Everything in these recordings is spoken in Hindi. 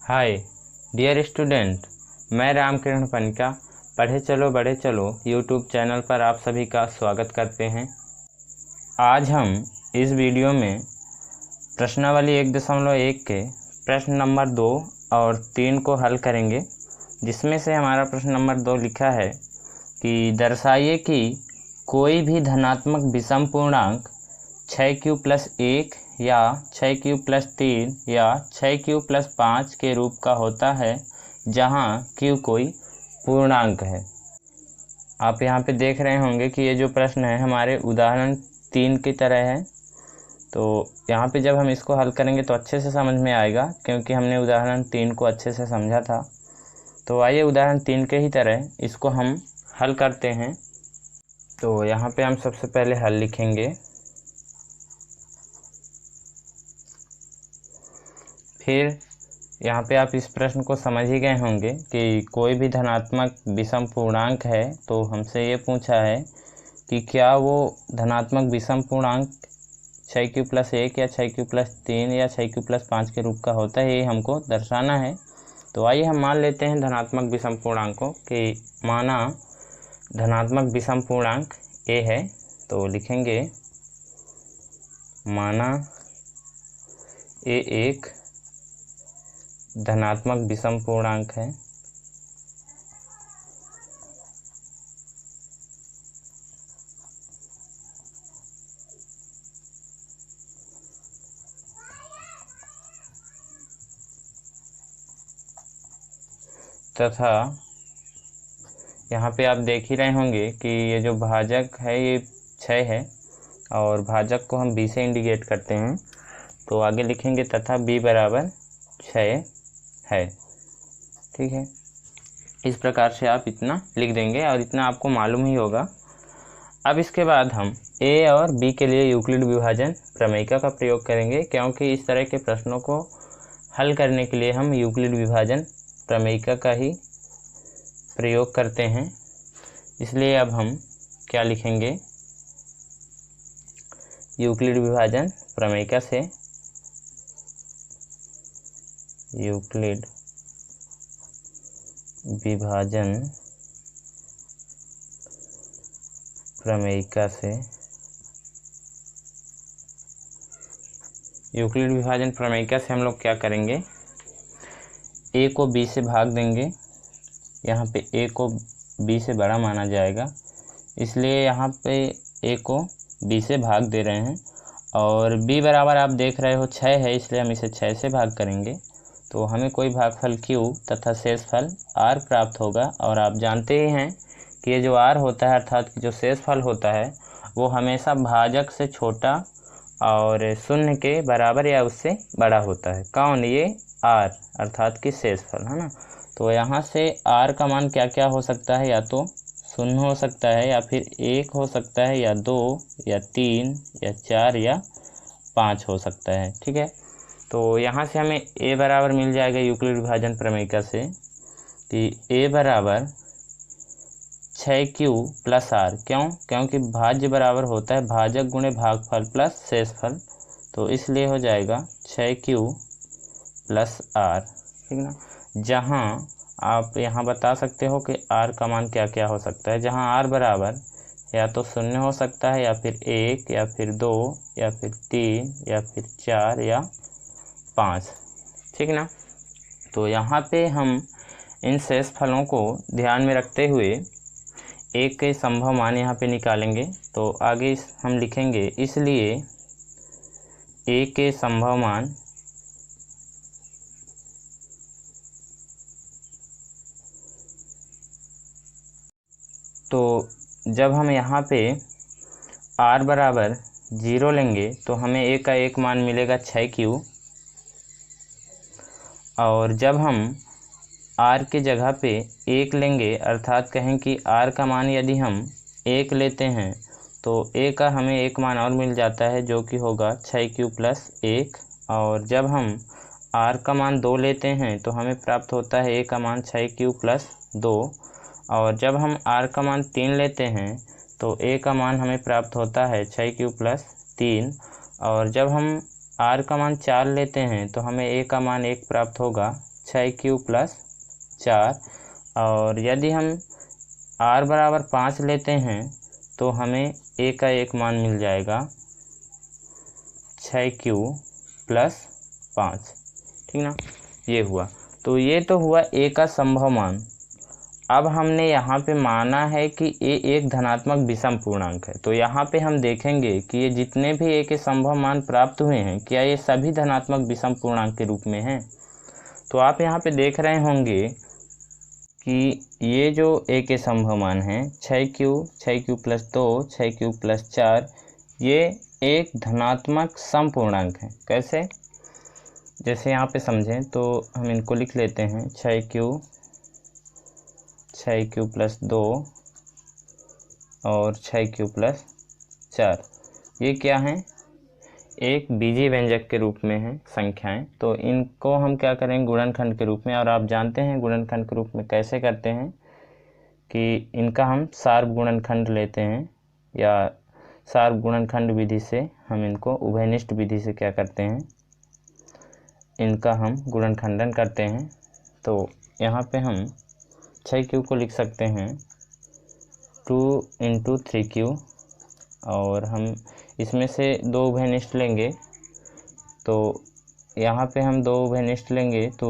हाय डियर स्टूडेंट, मैं रामकिरण पनिका पढ़े चलो बढ़े चलो यूट्यूब चैनल पर आप सभी का स्वागत करते हैं। आज हम इस वीडियो में प्रश्नावली 1.1 के प्रश्न नंबर 2 और 3 को हल करेंगे, जिसमें से हमारा प्रश्न नंबर 2 लिखा है कि दर्शाइए कि कोई भी धनात्मक विषम पूर्णांक 6q+1 या 6q+3 या 6q+5 के रूप का होता है, जहां q कोई पूर्णांक है। आप यहाँ पे देख रहे होंगे कि ये जो प्रश्न है हमारे उदाहरण 3 की तरह है। तो यहाँ पे जब हम इसको हल करेंगे तो अच्छे से समझ में आएगा, क्योंकि हमने उदाहरण 3 को अच्छे से समझा था। तो आइए उदाहरण 3 के ही तरह इसको हम हल करते हैं। तो यहाँ पे हम सबसे पहले हल लिखेंगे, फिर यहाँ पे आप इस प्रश्न को समझ ही गए होंगे कि कोई भी धनात्मक विषम पूर्णांक है, तो हमसे ये पूछा है कि क्या वो धनात्मक विषम पूर्णांक 6q+1 या 6q+3 या 6q+5 के रूप का होता है, ये हमको दर्शाना है। तो आइए हम मान लेते हैं धनात्मक विषम पूर्णांकों कि माना धनात्मक विषम पूर्णांक a है। तो लिखेंगे माना a एक धनात्मक विषम पूर्णांक है तथा यहाँ पे आप देख ही रहे होंगे कि ये जो भाजक है ये 6 है और भाजक को हम b से इंडिकेट करते हैं। तो आगे लिखेंगे तथा b बराबर 6 है। ठीक है, इस प्रकार से आप इतना लिख देंगे और इतना आपको मालूम ही होगा। अब इसके बाद हम a और b के लिए यूक्लिड विभाजन प्रमेयिका का प्रयोग करेंगे, क्योंकि इस तरह के प्रश्नों को हल करने के लिए हम यूक्लिड विभाजन प्रमेयिका का ही प्रयोग करते हैं। इसलिए अब हम क्या लिखेंगे, यूक्लिड विभाजन प्रमेयिका से यूक्लिड विभाजन प्रमेयिका से यूक्लिड विभाजन प्रमेयिका से हम लोग क्या करेंगे, a को b से भाग देंगे। यहाँ पे a को b से बड़ा माना जाएगा, इसलिए यहाँ पे a को b से भाग दे रहे हैं। और b बराबर आप देख रहे हो 6 है, इसलिए हम इसे 6 से भाग करेंगे। तो हमें कोई भागफल q तथा शेषफल r प्राप्त होगा। और आप जानते ही हैं कि ये जो r होता है, अर्थात जो शेषफल होता है, वो हमेशा भाजक से छोटा और शून्य के बराबर या उससे बड़ा होता है। कौन? ये r, अर्थात कि शेषफल, है ना। तो यहाँ से r का मान क्या क्या हो सकता है, या तो 0 हो सकता है, या फिर 1 हो सकता है, या 2 या 3 या 4 या 5 हो सकता है। ठीक है, तो यहाँ से हमें a बराबर मिल जाएगा यूक्लिड विभाजन प्रमेयिका से कि a बराबर 6q+r। क्यों? क्योंकि भाज्य बराबर होता है भाजक गुणे भागफल प्लस शेषफल, तो इसलिए हो जाएगा 6q+r। ठीक ना। जहाँ आप यहाँ बता सकते हो कि r का मान क्या क्या हो सकता है, जहाँ r बराबर या तो 0 हो सकता है, या फिर 1 या फिर 2 या फिर 3 या फिर 4 या 5। ठीक ना। तो यहाँ पे हम इन शेष फलों को ध्यान में रखते हुए एक के संभव मान यहाँ पे निकालेंगे। तो आगे हम लिखेंगे, इसलिए a के संभव मान तो जब हम यहाँ पे r बराबर 0 लेंगे तो हमें a का एक मान मिलेगा 6q। और जब हम r की जगह पे 1 लेंगे, अर्थात कहें कि r का मान यदि हम 1 लेते हैं तो a का हमें एक मान और मिल जाता है, जो कि होगा 6q+1। और जब हम r का मान 2 लेते हैं तो हमें प्राप्त होता है a का मान 6q+2। और जब हम r का मान 3 लेते हैं तो a का मान हमें प्राप्त होता है 6q+3। और जब हम r का मान 4 लेते हैं तो हमें a का मान 1 प्राप्त होगा 6 क्यू + 4। और यदि हम r बराबर 5 लेते हैं तो हमें a का एक मान मिल जाएगा 6 क्यू + 5, ठीक ना। ये हुआ, तो ये तो हुआ a का संभव मान। अब हमने यहाँ पे माना है कि a एक धनात्मक विषम पूर्णांक है, तो यहाँ पे हम देखेंगे कि ये जितने भी a के संभव मान प्राप्त हुए हैं क्या ये सभी धनात्मक विषम पूर्णांक के रूप में हैं। तो आप यहाँ पे देख रहे होंगे कि ये जो a के संभव मान हैं 6 क्यू + 2, 6 क्यू + 4, ये एक धनात्मक सम पूर्णांक है। कैसे, जैसे यहाँ पे समझें तो हम इनको लिख लेते हैं 6 क्यू + 2 और 6 क्यू + 4, ये क्या हैं, एक बीजीय व्यंजक के रूप में हैं संख्याएं। तो इनको हम क्या करेंगे, गुणनखंड के रूप में। और आप जानते हैं गुणनखंड के रूप में कैसे करते हैं कि इनका हम सार्व गुणनखंड लेते हैं, या सार्व गुणनखंड विधि से हम इनको उभयनिष्ठ विधि से क्या करते हैं, इनका हम गुणनखंडन करते हैं। तो यहाँ पे हम 6 क्यू को लिख सकते हैं 2 × 3 क्यू, और हम इसमें से 2 उभयनिष्ठ लेंगे। तो यहाँ पे हम 2 उभयनिष्ठ लेंगे तो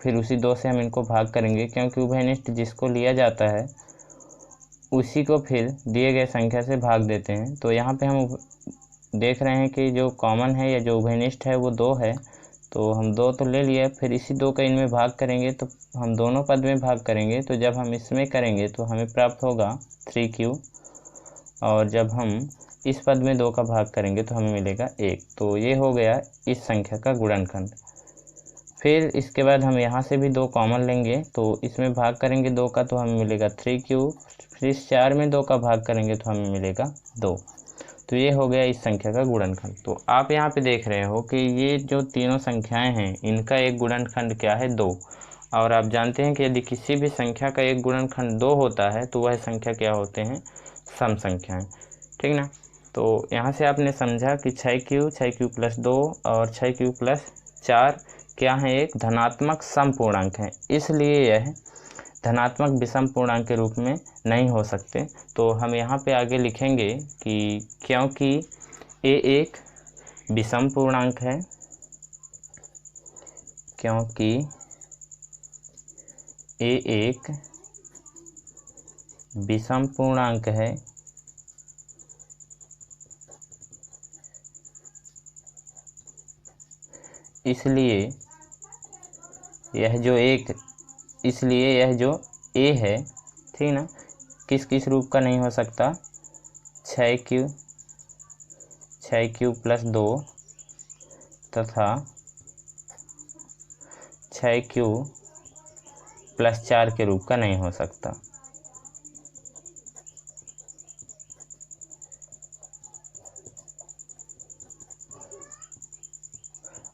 फिर उसी 2 से हम इनको भाग करेंगे, क्योंकि उभयनिष्ठ जिसको लिया जाता है उसी को फिर दिए गए संख्या से भाग देते हैं। तो यहाँ पे हम देख रहे हैं कि जो कॉमन है या जो उभयनिष्ठ है वो 2 है, तो हम 2 तो ले लिए, फिर इसी 2 का इनमें भाग करेंगे तो हम दोनों पद में भाग करेंगे। तो जब हम इसमें करेंगे तो हमें प्राप्त होगा 3 क्यू, और जब हम इस पद में 2 का भाग करेंगे तो हमें मिलेगा 1। तो ये हो गया इस संख्या का गुणनखंड। फिर इसके बाद हम यहाँ से भी 2 कॉमन लेंगे, तो इसमें भाग करेंगे 2 का तो हमें मिलेगा 3 क्यू, फिर इस 4 में 2 का भाग करेंगे तो हमें मिलेगा 2। तो ये हो गया इस संख्या का गुणनखंड। तो आप यहाँ पे देख रहे हो कि ये जो तीनों संख्याएं हैं इनका एक गुणनखंड क्या है, 2। और आप जानते हैं कि यदि किसी भी संख्या का एक गुणनखंड 2 होता है तो वह संख्या क्या होते हैं, सम संख्याएं, ठीक ना। तो यहाँ से आपने समझा कि 6 क्यू + 2 और 6 क्यू + 4 क्या है, एक धनात्मक सम पूर्णांक है, इसलिए यह धनात्मक विषम पूर्णांक के रूप में नहीं हो सकते। तो हम यहाँ पे आगे लिखेंगे कि क्योंकि a एक विषम पूर्णांक है, क्योंकि a एक विषम पूर्णांक है, इसलिए यह जो a है, ठीक ना, किस किस रूप का नहीं हो सकता, 6 क्यू + 2 तथा 6 क्यू + 4 के रूप का नहीं हो सकता।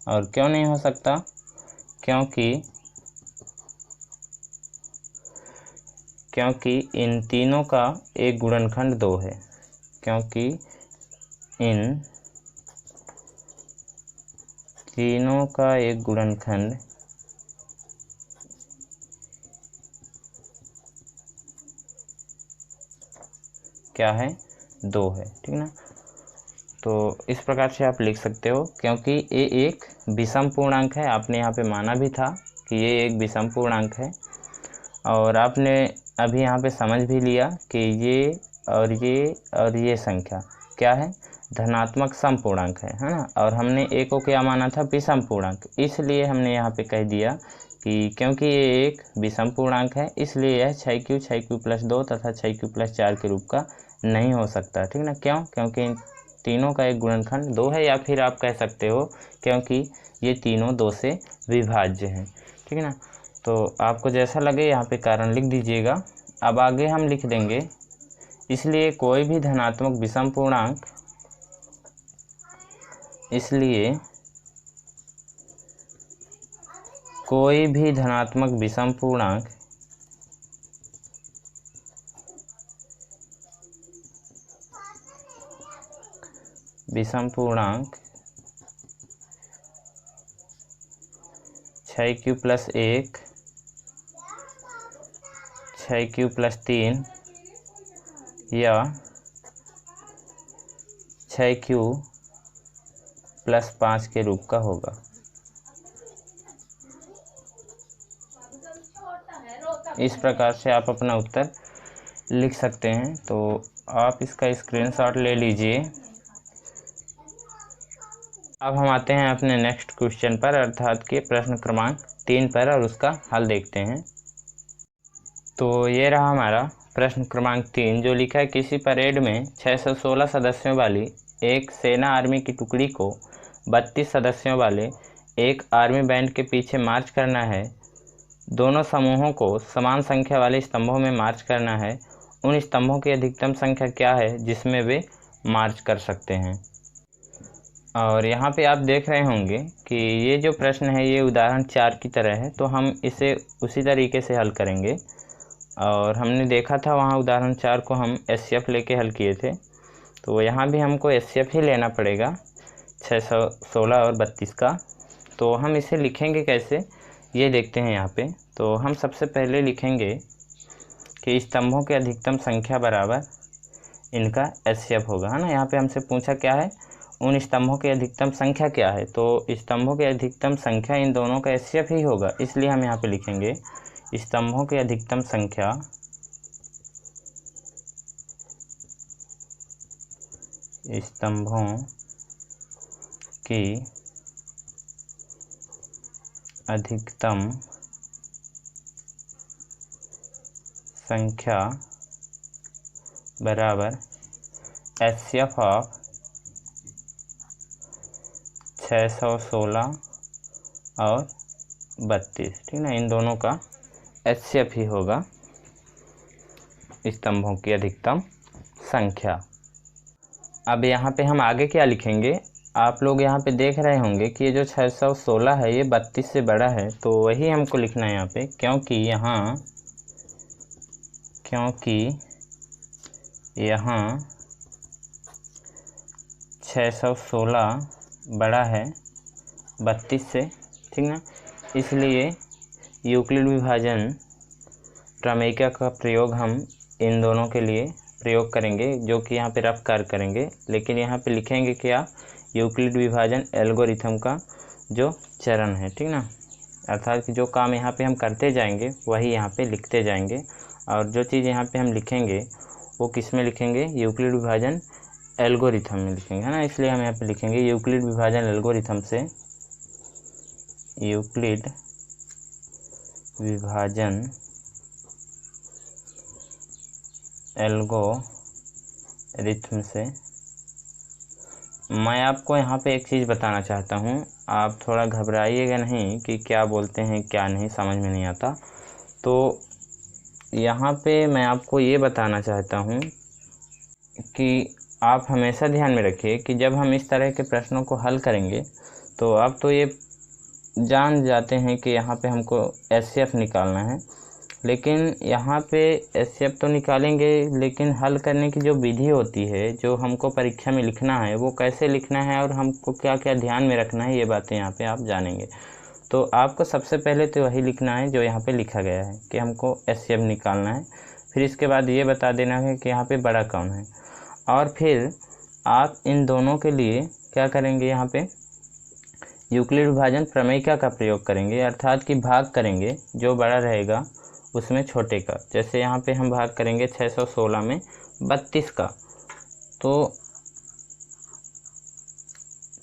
और क्यों नहीं हो सकता, क्योंकि इन तीनों का एक गुणनखंड 2 है, क्योंकि इन तीनों का एक गुणनखंड क्या है, 2 है, ठीक ना। तो इस प्रकार से आप लिख सकते हो, क्योंकि ये एक विषम पूर्णांक है, आपने यहाँ पे माना भी था कि ये एक विषम पूर्णांक है, और आपने अभी यहाँ पे समझ भी लिया कि ये और ये संख्या क्या है, धनात्मक सम पूर्णांक है ना। और हमने a को क्या माना था, विषम पूर्णांक, इसलिए हमने यहाँ पे कह दिया कि क्योंकि ये एक विषम पूर्णांक है इसलिए यह 6 क्यू + 2 तथा 6 क्यू + 4 के रूप का नहीं हो सकता, ठीक ना। क्यों, क्योंकि इन तीनों का एक गुणनखंड 2 है, या फिर आप कह सकते हो क्योंकि ये तीनों 2 से विभाज्य हैं, ठीक है ना। तो आपको जैसा लगे यहाँ पे कारण लिख दीजिएगा। अब आगे हम लिख देंगे, इसलिए कोई भी धनात्मक विषम पूर्णांक, इसलिए कोई भी धनात्मक विषम पूर्णांक 6 प्लस 1, 6 प्लस 3 या 6 प्लस 5 के रूप का होगा। इस प्रकार से आप अपना उत्तर लिख सकते हैं। तो आप इसका स्क्रीनशॉट ले लीजिए। अब हम आते हैं अपने नेक्स्ट क्वेश्चन पर, अर्थात के प्रश्न क्रमांक 3 पर, और उसका हल देखते हैं। तो ये रहा हमारा प्रश्न क्रमांक 3, जो लिखा है किसी परेड में 616 सदस्यों वाली एक सेना आर्मी की टुकड़ी को 32 सदस्यों वाले एक आर्मी बैंड के पीछे मार्च करना है। दोनों समूहों को समान संख्या वाले स्तंभों में मार्च करना है। उन स्तंभों की अधिकतम संख्या क्या है जिसमें वे मार्च कर सकते हैं। और यहाँ पे आप देख रहे होंगे कि ये जो प्रश्न है ये उदाहरण 4 की तरह है, तो हम इसे उसी तरीके से हल करेंगे। और हमने देखा था वहाँ उदाहरण 4 को हम एचसीएफ लेके हल किए थे, तो यहाँ भी हमको एचसीएफ ही लेना पड़ेगा 616 और 32 का। तो हम इसे लिखेंगे कैसे, ये देखते हैं यहाँ पे। तो हम सबसे पहले लिखेंगे कि स्तंभों की अधिकतम संख्या बराबर इनका एचसीएफ होगा, है ना। यहाँ पे हमसे पूछा क्या है, उन स्तंभों की अधिकतम संख्या क्या है, तो स्तंभों की अधिकतम संख्या इन दोनों का एचसीएफ ही होगा। इसलिए हम यहाँ पे लिखेंगे स्तंभों की अधिकतम संख्या स्तंभों की अधिकतम संख्या बराबर एचसीएफ ऑफ 616 और 32, ठीक ना। इन दोनों का एचसीएफ ही होगा स्तंभों की अधिकतम संख्या। अब यहाँ पे हम आगे क्या लिखेंगे, आप लोग यहाँ पे देख रहे होंगे कि ये जो 616 है ये 32 से बड़ा है, तो वही हमको लिखना है यहाँ पे, क्योंकि यहाँ 616 बड़ा है 32 से, ठीक ना। इसलिए यूक्लिड विभाजन प्रमेयिका का प्रयोग हम इन दोनों के लिए प्रयोग करेंगे, जो कि यहाँ पे रफ कार्य करेंगे। लेकिन यहाँ पे लिखेंगे क्या, यूक्लिड विभाजन एल्गोरिथम का जो चरण है, ठीक ना। अर्थात कि जो काम यहाँ पे हम करते जाएंगे वही यहाँ पे लिखते जाएंगे, और जो चीज़ यहाँ पे हम लिखेंगे वो किस में लिखेंगे, यूक्लिड विभाजन एल्गोरिथम में लिखेंगे, है ना। इसलिए हम यहाँ पे लिखेंगे यूक्लिड विभाजन एल्गोरिथम से, यूक्लिड विभाजन एल्गोरिथम से। मैं आपको यहाँ पे एक चीज़ बताना चाहता हूँ, आप थोड़ा घबराइएगा नहीं कि क्या बोलते हैं क्या नहीं, समझ में नहीं आता। तो यहाँ पे मैं आपको ये बताना चाहता हूँ कि आप हमेशा ध्यान में रखिए कि जब हम इस तरह के प्रश्नों को हल करेंगे तो आप तो ये जान जाते हैं कि यहाँ पे हमको एचसीएफ निकालना है, लेकिन यहाँ पे एचसीएफ तो निकालेंगे, लेकिन हल करने की जो विधि होती है, जो हमको परीक्षा में लिखना है, वो कैसे लिखना है और हमको क्या क्या ध्यान में रखना है, ये बातें यहाँ पे आप जानेंगे। तो आपको सबसे पहले तो वही लिखना है जो यहाँ पे लिखा गया है कि हमको एचसीएफ निकालना है। फिर इसके बाद ये बता देना है कि यहाँ पे बड़ा कौन है, और फिर आप इन दोनों के लिए क्या करेंगे, यहाँ पे यूक्लिड विभाजन प्रमेयिका का प्रयोग करेंगे, अर्थात कि भाग करेंगे जो बड़ा रहेगा उसमें छोटे का। जैसे यहाँ पे हम भाग करेंगे 616 में 32 का, तो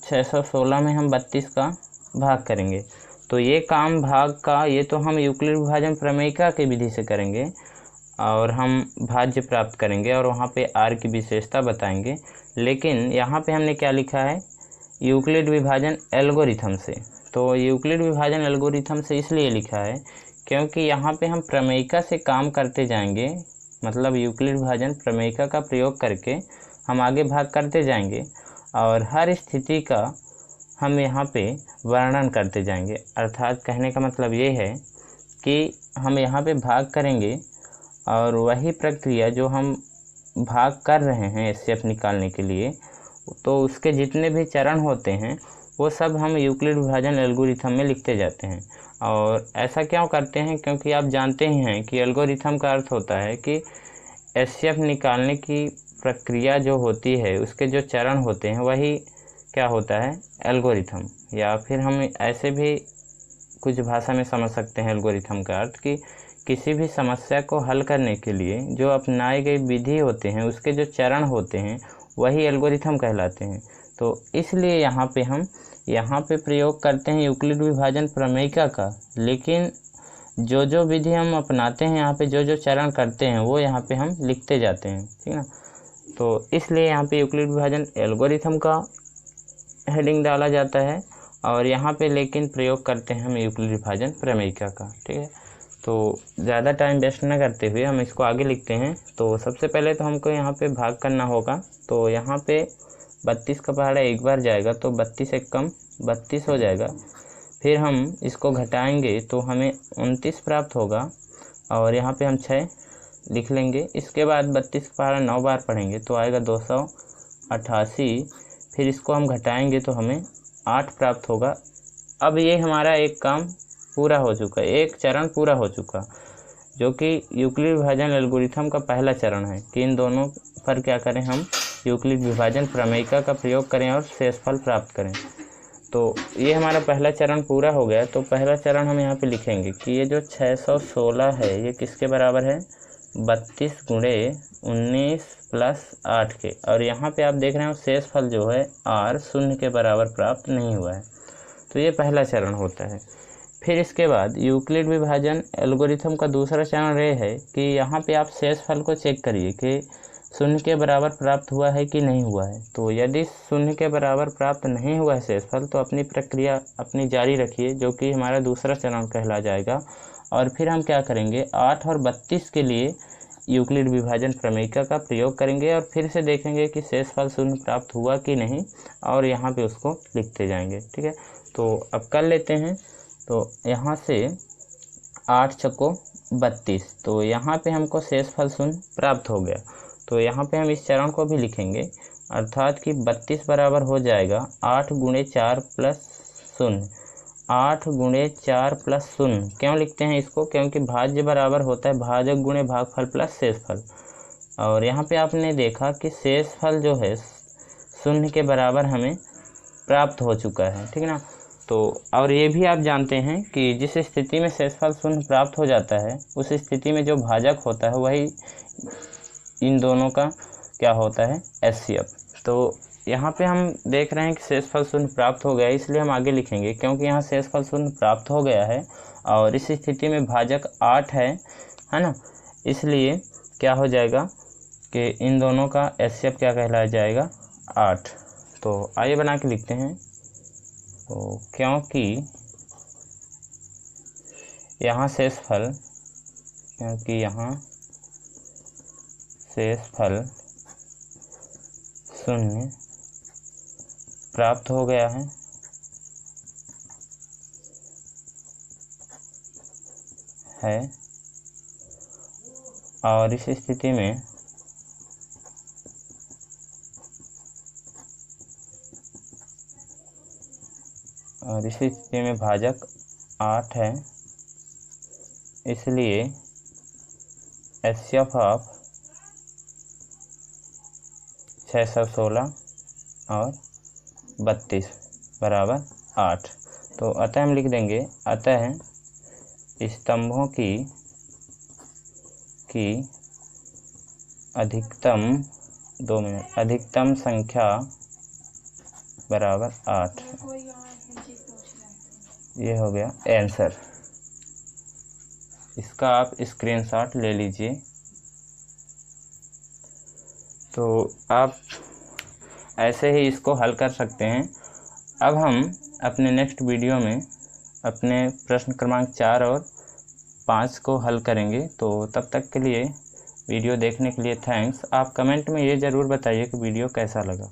616 में हम 32 का भाग करेंगे। तो ये काम भाग का ये तो हम यूक्लिड विभाजन प्रमेयिका की विधि से करेंगे, और हम भाज्य प्राप्त करेंगे और वहाँ पे आर की विशेषता बताएंगे। लेकिन यहाँ पे हमने क्या लिखा है, यूक्लिड विभाजन एल्गोरिथम से। तो यूक्लिड विभाजन एल्गोरिथम से इसलिए लिखा है क्योंकि यहाँ पे हम प्रमेयिका से काम करते जाएंगे, मतलब यूक्लिड विभाजन प्रमेयिका का प्रयोग करके हम आगे भाग करते जाएंगे, और हर स्थिति का हम यहाँ पे वर्णन करते जाएंगे। अर्थात कहने का मतलब ये है कि हम यहाँ पे भाग करेंगे, और वही प्रक्रिया जो हम भाग कर रहे हैं एचसीएफ निकालने के लिए, तो उसके जितने भी चरण होते हैं वो सब हम यूक्लिड विभाजन एल्गोरिथम में लिखते जाते हैं। और ऐसा क्यों करते हैं, क्योंकि आप जानते ही हैं कि एल्गोरिथम का अर्थ होता है कि एचसीएफ निकालने की प्रक्रिया जो होती है, उसके जो चरण होते हैं वही क्या होता है, एल्गोरिथम। या फिर हम ऐसे भी कुछ भाषा में समझ सकते हैं एल्गोरिथम का अर्थ कि किसी भी समस्या को हल करने के लिए जो अपनाए गई विधि होते हैं, उसके जो चरण होते हैं वही एल्गोरिथम कहलाते हैं। तो इसलिए यहाँ पे प्रयोग करते हैं यूक्लिड विभाजन प्रमेयिका का, लेकिन जो विधि हम अपनाते हैं, यहाँ पे जो चरण करते हैं वो यहाँ पे हम लिखते जाते हैं, ठीक है ना। तो इसलिए यहाँ पे यूक्लिड विभाजन एल्गोरिथम का हेडिंग डाला जाता है, और यहाँ पे लेकिन प्रयोग करते हैं हम यूक्लिड विभाजन प्रमेयिका का, ठीक है। तो ज़्यादा टाइम वेस्ट न करते हुए हम इसको आगे लिखते हैं। तो सबसे पहले तो हमको यहाँ पे भाग करना होगा। तो यहाँ पे 32 का पहाड़ा एक बार जाएगा तो 32 एक कम 32 हो जाएगा। फिर हम इसको घटाएंगे तो हमें 29 प्राप्त होगा, और यहाँ पे हम 6 लिख लेंगे। इसके बाद 32 का पहाड़ा 9 बार पढ़ेंगे तो आएगा 288। फिर इसको हम घटाएंगे तो हमें 8 प्राप्त होगा। अब ये हमारा एक काम पूरा हो चुका, एक चरण पूरा हो चुका, जो कि यूक्लिड विभाजन एल्गोरिथम का पहला चरण है कि इन दोनों पर क्या करें, हम यूक्लिड विभाजन प्रमेयिका का प्रयोग करें और शेषफल प्राप्त करें। तो ये हमारा पहला चरण पूरा हो गया। तो पहला चरण हम यहाँ पे लिखेंगे कि ये जो 616 है ये किसके बराबर है, 32 गुणे 19 प्लस 8 के। और यहाँ पे आप देख रहे हो शेषफल जो है r 0 के बराबर प्राप्त नहीं हुआ है। तो ये पहला चरण होता है। फिर इसके बाद यूक्लिड विभाजन एल्गोरिथम का दूसरा चरण ये है कि यहाँ पे आप शेषफल को चेक करिए कि 0 के बराबर प्राप्त हुआ है कि नहीं हुआ है। तो यदि 0 के बराबर प्राप्त नहीं हुआ है शेषफल, तो अपनी प्रक्रिया अपनी जारी रखिए, जो कि हमारा दूसरा चरण कहला जाएगा। और फिर हम क्या करेंगे, 8 और 32 के लिए यूक्लिड विभाजन प्रमेयिका का प्रयोग करेंगे और फिर से देखेंगे कि शेषफल 0 प्राप्त हुआ कि नहीं, और यहाँ पे उसको लिखते जाएंगे, ठीक है। तो अब कर लेते हैं। तो यहाँ से 8 छक्को 32, तो यहाँ पे हमको शेषफल 0 प्राप्त हो गया। तो यहाँ पे हम इस चरण को भी लिखेंगे, अर्थात कि 32 बराबर हो जाएगा 8 गुणे 4 प्लस 0। 8 गुणे 4 प्लस 0 क्यों लिखते हैं इसको, क्योंकि भाज्य बराबर होता है भाजक गुणे भागफल प्लस शेषफल। और यहाँ पे आपने देखा कि शेषफल जो है 0 के बराबर हमें प्राप्त हो चुका है, ठीक है ना। तो और ये भी आप जानते हैं कि जिस स्थिति में शेषफल 0 प्राप्त हो जाता है, उस स्थिति में जो भाजक होता है वही इन दोनों का क्या होता है, एचसीएफ। तो यहाँ पे हम देख रहे हैं कि शेषफल 0 प्राप्त हो गया, इसलिए हम आगे लिखेंगे क्योंकि यहाँ शेषफल 0 प्राप्त हो गया है और इस स्थिति में भाजक 8 है ना। इसलिए क्या हो जाएगा कि इन दोनों का एचसीएफ क्या कहलाया जाएगा, 8। तो आइए बना के लिखते हैं। तो क्योंकि यहाँ शेषफल, क्योंकि यहाँ शेषफल 0 प्राप्त हो गया है और इस स्थिति में भाजक 8 है, इसलिए एचसीएफ ऑफ 616 और 32 बराबर 8। तो अतः हम लिख देंगे, अतः स्तंभों की अधिकतम संख्या बराबर 8। ये हो गया आंसर। इसका आप स्क्रीनशॉट ले लीजिए। तो आप ऐसे ही इसको हल कर सकते हैं। अब हम अपने नेक्स्ट वीडियो में अपने प्रश्न क्रमांक 4 और 5 को हल करेंगे। तो तब तक के लिए वीडियो देखने के लिए थैंक्स। आप कमेंट में ये ज़रूर बताइए कि वीडियो कैसा लगा।